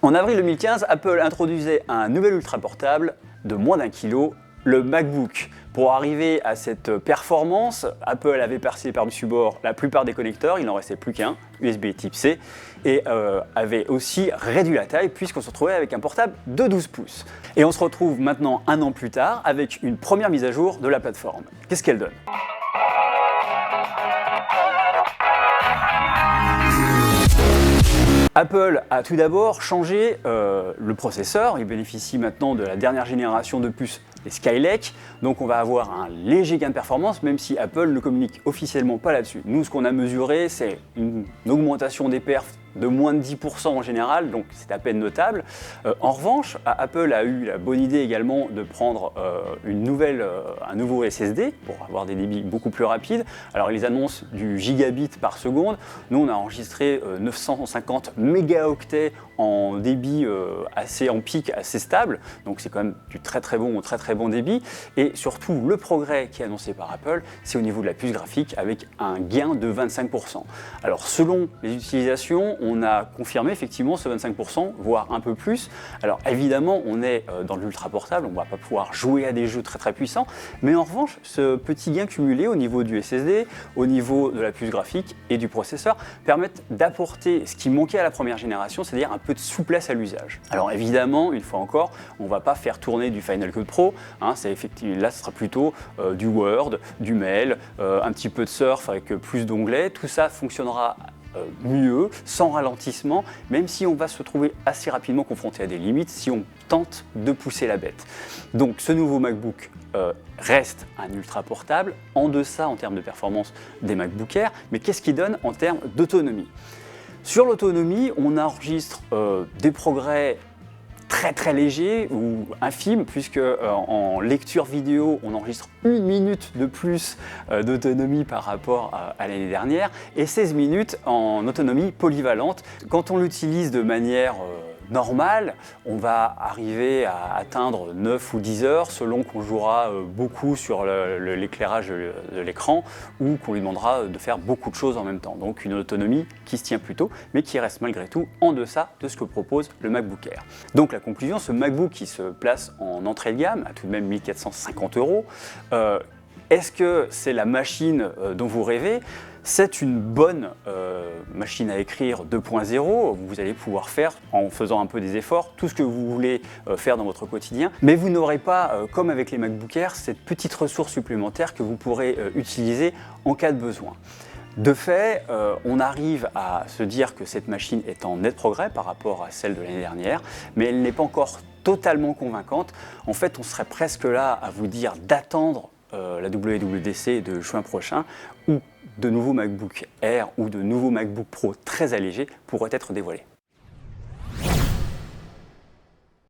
En avril 2015, Apple introduisait un nouvel ultra portable de moins d'1 kg, le MacBook. Pour arriver à cette performance, Apple avait passé par-dessus bord la plupart des connecteurs, il n'en restait plus qu'un, USB type C, et avait aussi réduit la taille puisqu'on se retrouvait avec un portable de 12 pouces. Et on se retrouve maintenant 1 an plus tard avec une première mise à jour de la plateforme. Qu'est-ce qu'elle donne ? Apple a tout d'abord changé le processeur, il bénéficie maintenant de la dernière génération de puces, les Skylake, donc on va avoir un léger gain de performance, même si Apple ne communique officiellement pas là-dessus. Nous, ce qu'on a mesuré, c'est une augmentation des perfs de moins de 10% en général, donc c'est à peine notable. En revanche, Apple a eu la bonne idée également de prendre un nouveau SSD pour avoir des débits beaucoup plus rapides. Alors ils annoncent du gigabit par seconde, nous on a enregistré 950 mégaoctets en débit en pic assez stable, donc c'est quand même du très bon débit. Et surtout le progrès qui est annoncé par Apple, c'est au niveau de la puce graphique avec un gain de 25%. Alors selon les utilisations, on a confirmé effectivement ce 25%, voire un peu plus. Alors évidemment, on est dans l'ultra portable, on ne va pas pouvoir jouer à des jeux très puissants, mais en revanche, ce petit gain cumulé au niveau du SSD, au niveau de la puce graphique et du processeur, permettent d'apporter ce qui manquait à la première génération, c'est-à-dire un peu de souplesse à l'usage. Alors évidemment, une fois encore, on ne va pas faire tourner du Final Cut Pro, là ce sera plutôt du Word, du Mail, un petit peu de Surf avec plus d'onglets, tout ça fonctionnera mieux, sans ralentissement, même si on va se trouver assez rapidement confronté à des limites si on tente de pousser la bête. Donc ce nouveau MacBook reste un ultra portable, en deçà en termes de performance des MacBook Air, mais qu'est-ce qu'il donne en termes d'autonomie ? Sur l'autonomie, on enregistre des progrès très léger ou infime, puisque en lecture vidéo on enregistre 1 minute de plus d'autonomie par rapport à l'année dernière et 16 minutes en autonomie polyvalente. Quand on l'utilise de manière normale, on va arriver à atteindre 9 ou 10 heures selon qu'on jouera beaucoup sur l'éclairage de l'écran ou qu'on lui demandera de faire beaucoup de choses en même temps. Donc une autonomie qui se tient plutôt, mais qui reste malgré tout en deçà de ce que propose le MacBook Air. Donc la conclusion, ce MacBook qui se place en entrée de gamme à tout de même 1 450 €, est-ce que c'est la machine dont vous rêvez ? C'est une bonne machine à écrire 2.0, vous allez pouvoir faire, en faisant un peu des efforts, tout ce que vous voulez faire dans votre quotidien, mais vous n'aurez pas, comme avec les MacBook Air, cette petite ressource supplémentaire que vous pourrez utiliser en cas de besoin. De fait, on arrive à se dire que cette machine est en net progrès par rapport à celle de l'année dernière, mais elle n'est pas encore totalement convaincante. En fait, on serait presque là à vous dire d'attendre la WWDC de juin prochain, où de nouveaux MacBook Air ou de nouveaux MacBook Pro très allégés pourraient être dévoilés.